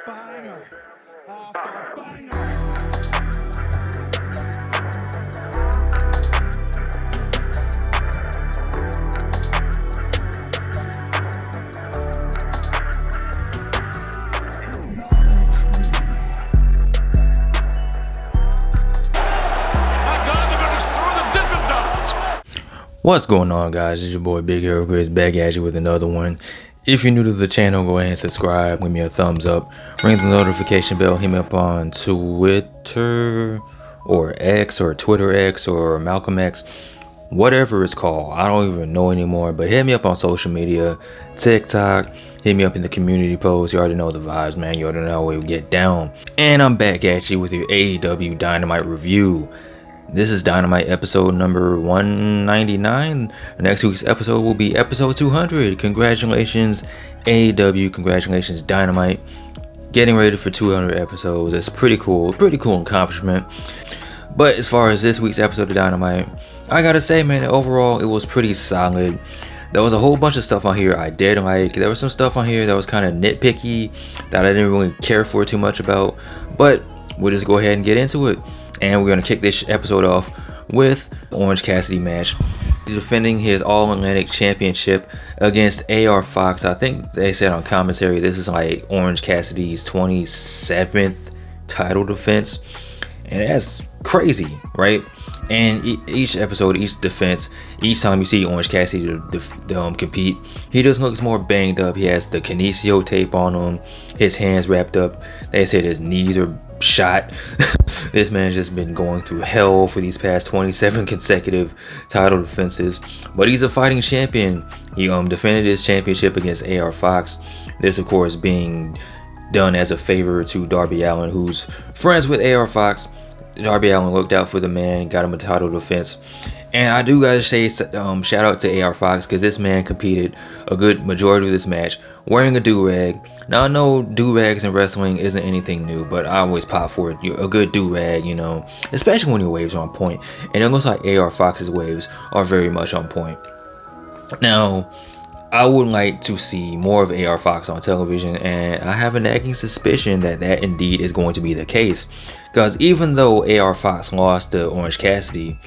Banger after banger. What's going on, guys? It's your boy Big Hero Chris back at you with another one. If you're new to the channel, go ahead and subscribe, give me a thumbs up, ring the notification bell, hit me up on Twitter or X or Twitter X or Malcolm X, whatever it's called. I don't even know anymore, but hit me up on social media, TikTok, hit me up in the community post. You already know the vibes, man. You already know how we get down. And I'm back at you with your AEW Dynamite review. This is Dynamite episode number 199. Next week's episode will be episode 200. Congratulations, AEW. Congratulations, Dynamite. Getting ready for 200 episodes. It's pretty cool. Pretty cool accomplishment. But as far as this week's episode of Dynamite, I gotta say, man, overall, it was pretty solid. There was a whole bunch of stuff on here I did like. There was some stuff on here that was kind of nitpicky that I didn't really care for too much about. But we'll just go ahead and get into it. And we're going to kick this episode off with the Orange Cassidy match. Defending his All-Atlantic Championship against AR Fox. I think they said on commentary this is like Orange Cassidy's 27th title defense. And that's crazy, right? And each episode, each defense, each time you see Orange Cassidy compete, he just looks more banged up. He has the kinesio tape on him, his hands wrapped up. They said his knees are shot. This man's just been going through hell for these past 27 consecutive title defenses, but he's a fighting champion. He defended his championship against AR Fox. This, of course, being done as a favor to Darby Allin, who's friends with AR Fox. Darby Allin looked out for the man, got him a title defense. And I do gotta say, shout out to AR Fox, because this man competed a good majority of this match wearing a do-rag. Now, I know do-rags in wrestling isn't anything new, but I always pop for it. A good do-rag, you know, especially when your waves are on point. And it looks like AR Fox's waves are very much on point. Now, I would like to see more of AR Fox on television, and I have a nagging suspicion that that indeed is going to be the case. Because even though AR Fox lost to Orange Cassidy,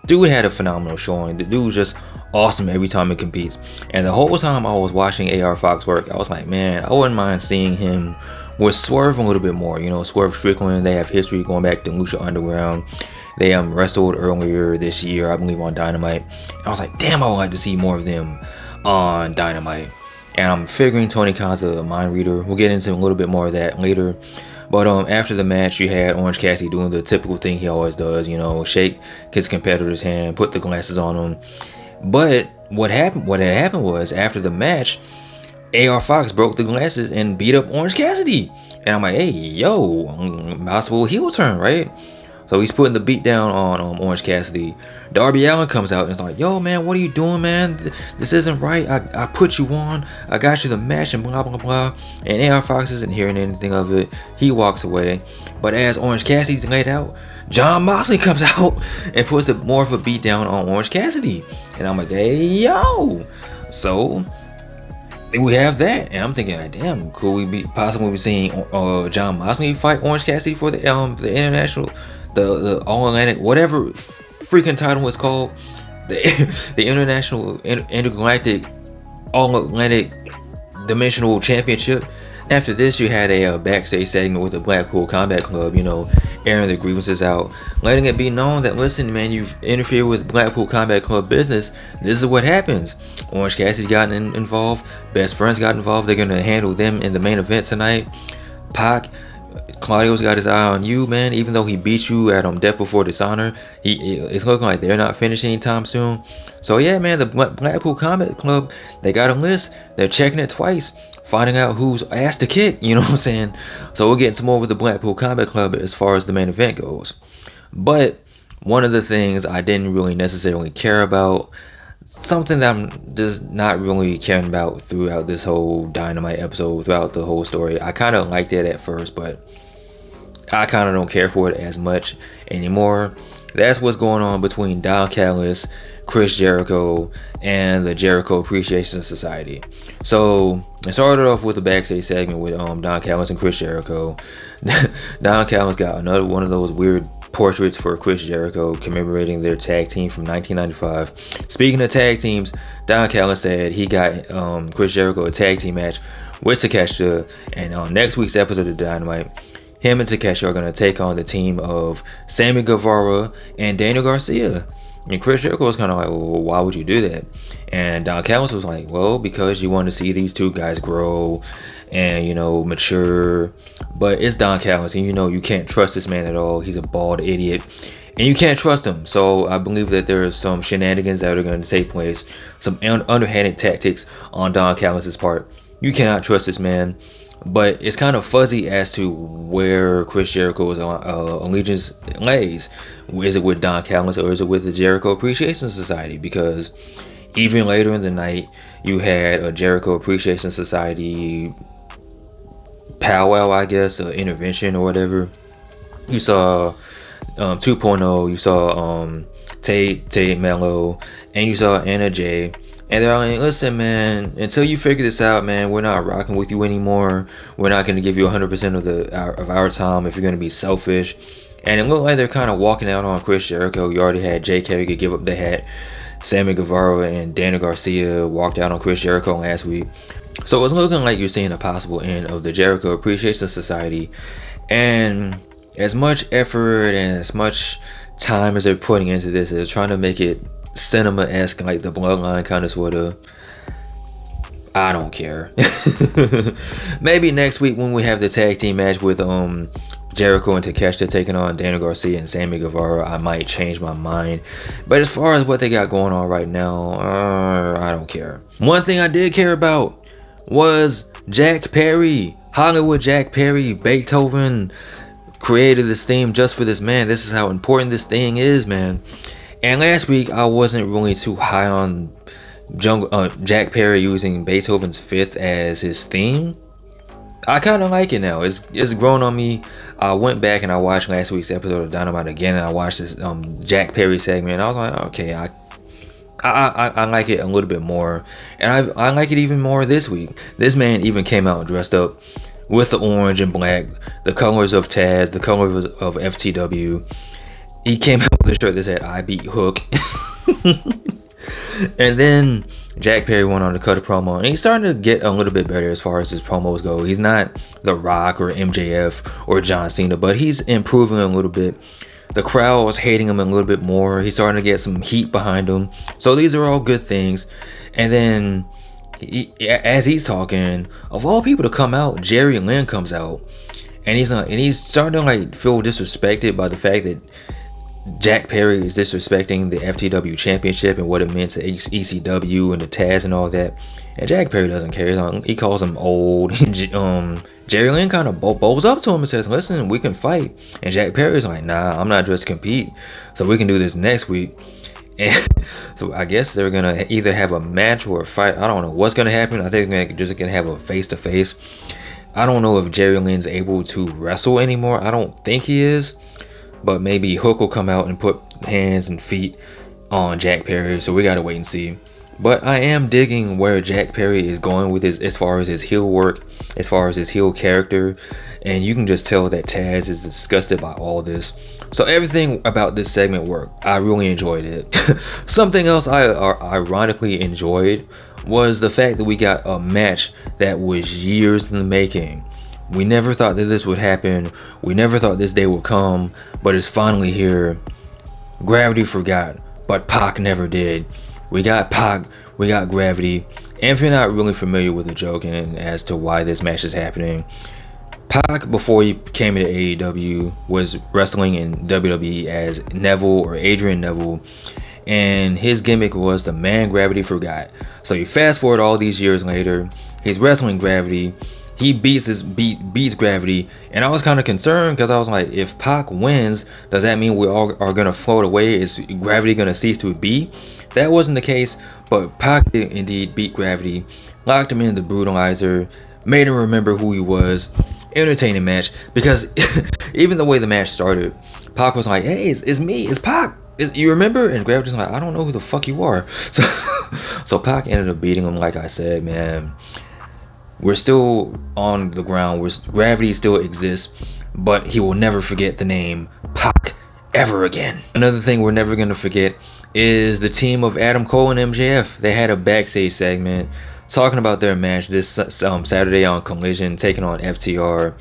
dude had a phenomenal showing. The dude's just awesome every time he competes. And the whole time I was watching AR Fox work, I was like, man, I wouldn't mind seeing him with Swerve a little bit more. You know, Swerve Strickland, they have history going back to Lucha Underground. They wrestled earlier this year, I believe, on Dynamite. And I was like, damn, I would like to see more of them on Dynamite. And I'm figuring Tony Khan's a mind reader. We'll get into a little bit more of that later. But after the match, you had Orange Cassidy doing the typical thing he always does, you know, shake his competitor's hand, put the glasses on him. But what had happened was, after the match, AR Fox broke the glasses and beat up Orange Cassidy. And I'm like, hey, yo, possible heel turn, right? So he's putting the beat down on Orange Cassidy. Darby Allin comes out and is like, yo, man, what are you doing, man? This isn't right. I put you on. I got you the match and blah, blah, blah. And AR Fox isn't hearing anything of it. He walks away. But as Orange Cassidy's laid out, Jon Moxley comes out and puts more of a beat down on Orange Cassidy. And I'm like, hey, yo. So we have that. And I'm thinking, damn, could we possibly be seeing Jon Moxley fight Orange Cassidy for the international, the All-Atlantic, whatever freaking title is called, the International Intergalactic All-Atlantic Dimensional Championship. After this, you had a backstage segment with the Blackpool Combat Club, you know, airing the grievances out, letting it be known that, listen, man, you've interfered with Blackpool Combat Club business. This is what happens. Orange Cassidy got involved. Best Friends got involved. They're going to handle them in the main event tonight. Pac, Claudio's got his eye on you, man. Even though he beat you at Death Before Dishonor, it's looking like they're not finishing anytime soon. So yeah, man, the Blackpool Combat Club, they got a list. They're checking it twice, finding out who's ass to kick. You know what I'm saying? So we're getting some more with the Blackpool Combat Club as far as the main event goes. But one of the things I didn't really necessarily care about, something that I'm just not really caring about throughout this whole Dynamite episode, throughout the whole story. I kind of liked it at first, but I kind of don't care for it as much anymore. That's what's going on between Don Callis, Chris Jericho, and the Jericho Appreciation Society. So it started off with a backstage segment with Don Callis and Chris Jericho. Don Callis got another one of those weird portraits for Chris Jericho commemorating their tag team from 1995. Speaking of tag teams, Don Callis said he got Chris Jericho a tag team match with Takeshita, and on next week's episode of Dynamite, him and Takeshita are going to take on the team of Sammy Guevara and Daniel Garcia. And Chris Jericho was kind of like, well, why would you do that? And Don Callis was like, well, because you want to see these two guys grow and, you know, mature. But it's Don Callis, and you know you can't trust this man at all. He's a bald idiot, and you can't trust him. So I believe that there are some shenanigans that are going to take place, some underhanded tactics on Don Callis' part. You cannot trust this man. But it's kind of fuzzy as to where Chris Jericho's allegiance lays. Is it with Don Callis or is it with the Jericho Appreciation Society? Because even later in the night, you had a Jericho Appreciation Society powwow, I guess, intervention or whatever. You saw 2.0, you saw Tate Mello, and you saw Anna Jay. And they're like, listen, man, until you figure this out, man, we're not rocking with you anymore. We're not going to give you 100% of our time if you're going to be selfish. And it looked like they're kind of walking out on Chris Jericho. You already had Jay Carey give up the hat. Sammy Guevara and Daniel Garcia walked out on Chris Jericho last week. So it was looking like you're seeing a possible end of the Jericho Appreciation Society. And as much effort and as much time as they're putting into this, they're trying to make it cinema-esque, like the Bloodline kind of sort of. I don't care. Maybe next week when we have the tag team match with Jericho and Takeshita taking on Daniel Garcia and Sammy Guevara, I might change my mind. But as far as what they got going on right now, I don't care. One thing I did care about was Jack Perry. Hollywood Jack Perry. Beethoven created this theme just for this man. This is how important this thing is, man. And last week, I wasn't really too high on Jack Perry using Beethoven's Fifth as his theme. I kind of like it now. It's grown on me. I went back and I watched last week's episode of Dynamite again, and I watched this Jack Perry segment. And I was like, okay, I like it a little bit more, and I like it even more this week. This man even came out dressed up with the orange and black, the colors of Taz, the colors of FTW. He came out with a shirt that said "I beat Hook," and then Jack Perry went on to cut a promo, and he's starting to get a little bit better as far as his promos go. He's not The Rock or MJF or John Cena, but he's improving a little bit. The crowd was hating him a little bit more. He's starting to get some heat behind him. So these are all good things. And then as he's talking, of all people to come out, Jerry Lynn comes out, and he's starting to like feel disrespected by the fact that Jack Perry is disrespecting the FTW championship and what it meant to ECW and the Taz and all that. And Jack Perry doesn't care. He calls him old. Jerry Lynn kind of bowls up to him and says, listen, we can fight. And Jack Perry's like, nah, I'm not just compete. So we can do this next week. And so I guess they're going to either have a match or a fight. I don't know what's going to happen. I think they're just going to have a face-to-face. I don't know if Jerry Lynn's able to wrestle anymore. I don't think he is. But maybe Hook will come out and put hands and feet on Jack Perry. So we got to wait and see. But I am digging where Jack Perry is going with his, as far as his heel work, as far as his heel character. And you can just tell that Taz is disgusted by all this. So everything about this segment worked. I really enjoyed it. Something else I ironically enjoyed was the fact that we got a match that was years in the making. We never thought that this would happen. We never thought this day would come, but it's finally here. Gravity forgot, but Pac never did. We got Pac, we got Gravity. And if you're not really familiar with the joke and as to why this match is happening, Pac, before he came into AEW, was wrestling in WWE as Neville or Adrian Neville, and his gimmick was the man Gravity forgot. So you fast forward all these years later, he's wrestling Gravity. He beats Gravity, and I was kind of concerned because I was like, if Pac wins, does that mean we all are gonna float away? Is Gravity gonna cease to be? That wasn't the case, but Pac did indeed beat Gravity, locked him in the Brutalizer, made him remember who he was. Entertaining match, because even the way the match started, Pac was like, hey, it's me, it's Pac. You remember? And Gravity's like, I don't know who the fuck you are. So, so Pac ended up beating him. Like I said, man, we're still on the ground. Gravity still exists, but he will never forget the name Pac ever again. Another thing we're never gonna forget is the team of Adam Cole and MJF. They had a backstage segment talking about their match this Saturday on Collision, taking on FTR.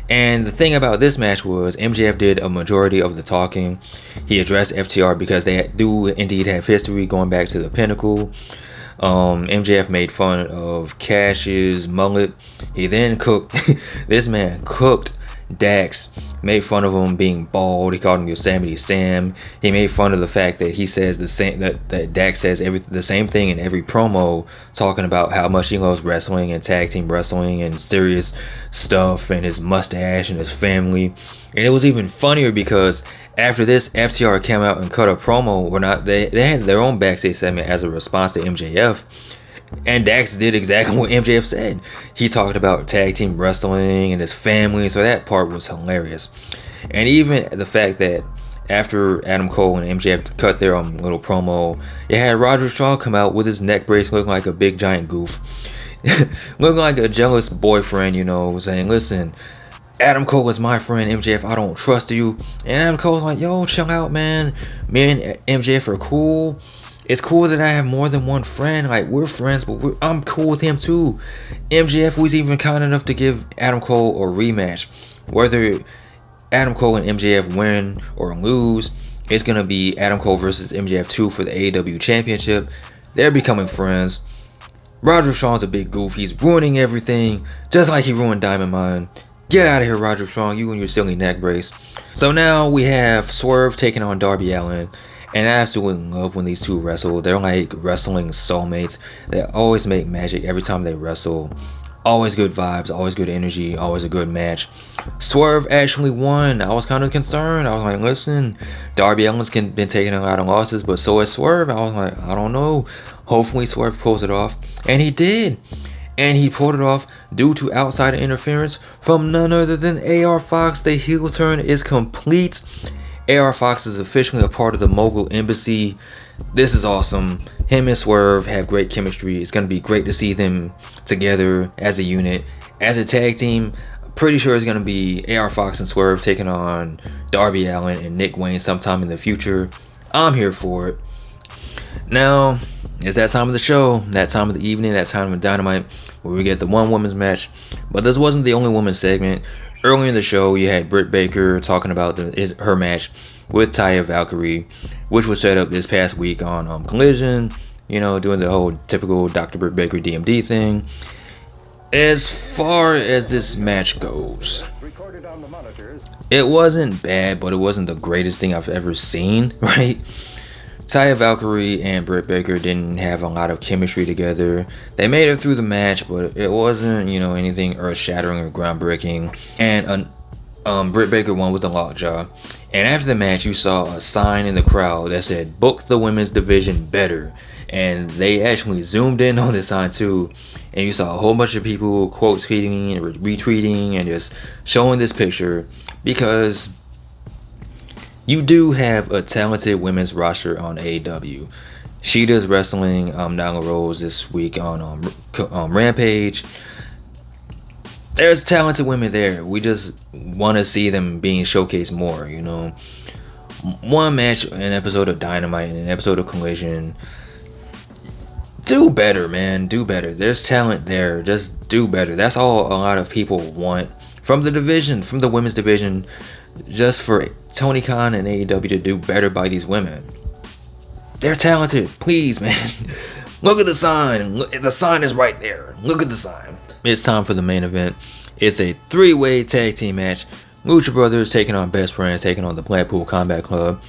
And the thing about this match was MJF did a majority of the talking. He addressed FTR because they do indeed have history going back to the Pinnacle. MJF made fun of Cash's mullet. He then cooked this man cooked Dax, made fun of him being bald. He called him Yosemite Sam. He made fun of the fact that he says the same, that Dax says the same thing in every promo, talking about how much he loves wrestling and tag team wrestling and serious stuff and his mustache and his family. And it was even funnier because after this, FTR came out and cut a promo. They had their own backstage segment as a response to MJF. And Dax did exactly what MJF said. He talked about tag team wrestling and his family, so that part was hilarious. And even the fact that after Adam Cole and MJF cut their little promo, you had Roger Shaw come out with his neck brace looking like a big giant goof. Looking like a jealous boyfriend, saying, listen, Adam Cole is my friend, MJF, I don't trust you. And Adam Cole's like, yo, chill out, man. Me and MJF are cool. It's cool that I have more than one friend. Like, we're friends, but I'm cool with him too. MJF was even kind enough to give Adam Cole a rematch. Whether Adam Cole and MJF win or lose, it's going to be Adam Cole versus MJF 2 for the AEW Championship. They're becoming friends. Roger Strong's a big goof. He's ruining everything, just like he ruined Diamond Mine. Get out of here, Roger Strong, you and your silly neck brace. So now we have Swerve taking on Darby Allin. And I absolutely love when these two wrestle. They're like wrestling soulmates. They always make magic every time they wrestle. Always good vibes, always good energy, always a good match. Swerve actually won. I was kind of concerned. I was like, listen, Darby Allin's been taking a lot of losses, but so has Swerve. I was like, I don't know. Hopefully Swerve pulls it off. And he did. And he pulled it off due to outside interference from none other than AR Fox. The heel turn is complete. AR Fox is officially a part of the Mogul Embassy. This is awesome. Him and Swerve have great chemistry. It's going to be great to see them together as a unit. As a tag team, pretty sure it's going to be AR Fox and Swerve taking on Darby Allin and Nick Wayne sometime in the future. I'm here for it. Now, it's that time of the show, that time of the evening, that time of Dynamite, where we get the one women's match. But this wasn't the only women's segment. Earlier in the show, you had Britt Baker talking about her match with Taya Valkyrie, which was set up this past week on Collision, doing the whole typical Dr. Britt Baker DMD thing. As far as this match goes, it wasn't bad, but it wasn't the greatest thing I've ever seen, right? Taya Valkyrie and Britt Baker didn't have a lot of chemistry together. They made it through the match, but it wasn't, anything earth-shattering or groundbreaking. And Britt Baker won with a lockjaw. And after the match, you saw a sign in the crowd that said, "Book the women's division better." And they actually zoomed in on this sign too. And you saw a whole bunch of people quote tweeting and retweeting and just showing this picture because you do have a talented women's roster on AEW. Sheeta's wrestling Nyla Rose this week on Rampage. There's talented women there. We just want to see them being showcased more, One match, an episode of Dynamite, and an episode of Collision. Do better, man. Do better. There's talent there. Just do better. That's all a lot of people want from the division, from the women's division. Just for Tony Khan and AEW to do better by these women. They're talented. Please, man. Look at the sign. The sign is right there. Look at the sign. It's time for the main event. It's a 3-way tag team match. Lucha Brothers taking on Best Friends, taking on the Blackpool Combat Club.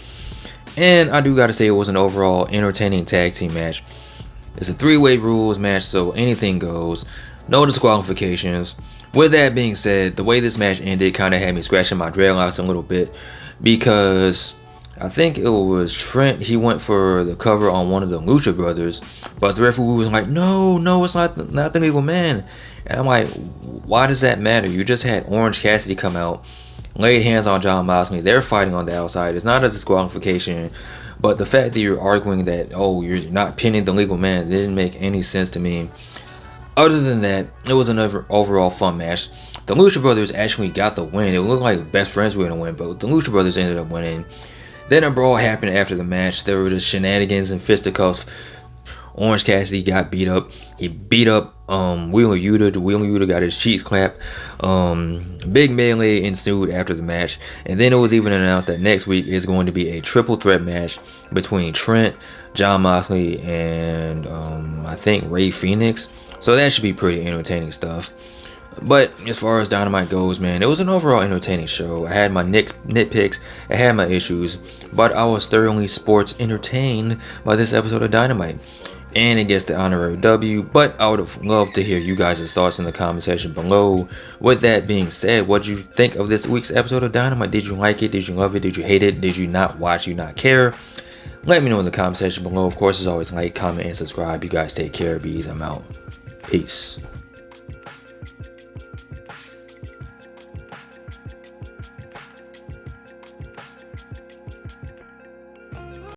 And I do gotta say it was an overall entertaining tag team match. It's a 3-way rules match, so anything goes. No disqualifications. With that being said, the way this match ended kind of had me scratching my dreadlocks a little bit because I think it was Trent. He went for the cover on one of the Lucha Brothers, but the referee was like, no, it's not the legal man. And I'm like, why does that matter? You just had Orange Cassidy come out laid hands on Jon Moxley. They're fighting on the outside. It's not a disqualification, but the fact that you're arguing that, oh, you're not pinning the legal man, didn't make any sense to me. Other than that, it was another overall fun match. The Lucha Brothers actually got the win. It looked like best friends were going to win, but the Lucha Brothers ended up winning. Then a brawl happened after the match. There were just shenanigans and fisticuffs. Orange Cassidy got beat up. He beat up Wheeler Yuta. Wheeler Yuta got his cheeks clapped. Big melee ensued after the match. And then it was even announced that next week is going to be a triple threat match between Trent, Jon Moxley, and I think Rey Fenix. So that should be pretty entertaining stuff. But as far as Dynamite goes, man, it was an overall entertaining show. I had my nitpicks, I had my issues, but I was thoroughly sports entertained by this episode of Dynamite. And it gets the honorary W, but I would have loved to hear you guys' thoughts in the comment section below. With that being said, what did you think of this week's episode of Dynamite? Did you like it? Did you love it? Did you hate it? Did you not watch? You not care? Let me know in the comment section below. Of course, as always, like, comment, and subscribe. You guys take care, bees. I'm out. Peace.